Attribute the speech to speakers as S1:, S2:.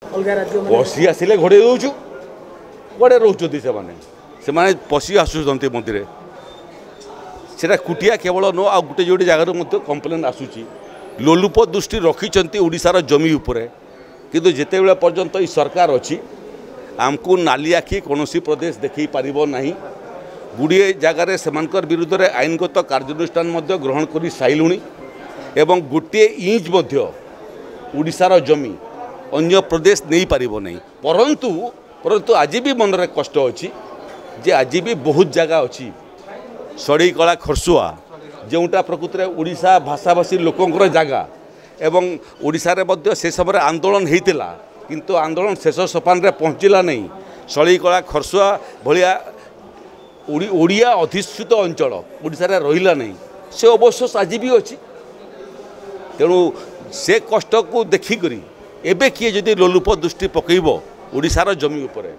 S1: पशि आसिले घोड़े दौचु कड़े रोचे से पशि आसुँच मंदिर से कुटिया केवल नो आ गोटे जोटे जगार कंप्लेन आसूची लोलुप दृष्टि रखिंट ओडिशार जमी उपरे किंतु जिते बेले पर्यंत ई सरकार अच्छी आमको नाली आखि कौन प्रदेश देखी पार ना गुड़िए जगार से विरुद्ध में आईनगत कार्यानुष्ठान ग्रहण कर सारूँ एवं गोटे इंच ओडिशार जमी अन्य प्रदेश नहीं पार नहीं परंतु आज भी मन में कष्ट अच्छी जे आज भी बहुत जगह अच्छी सड़ी कला खरसुआ जोटा प्रकृति में ओडिशा भाषाभाषी लोकंर जगह एवं ओडिशा रे से समय आंदोलन होता किंतु आंदोलन शेष सोपान रे पहुँचला नहीं सड़ी कला खरसुआ भाया ओडिया अधिष्ठित अंचल ओडिशा रे रहिला नहीं से अवश्य आज भी अच्छी तेणु से कष्ट को देखिक एबे किए जदि लोलुप दृष्टि पकईब ओडिशार जमी उपरे।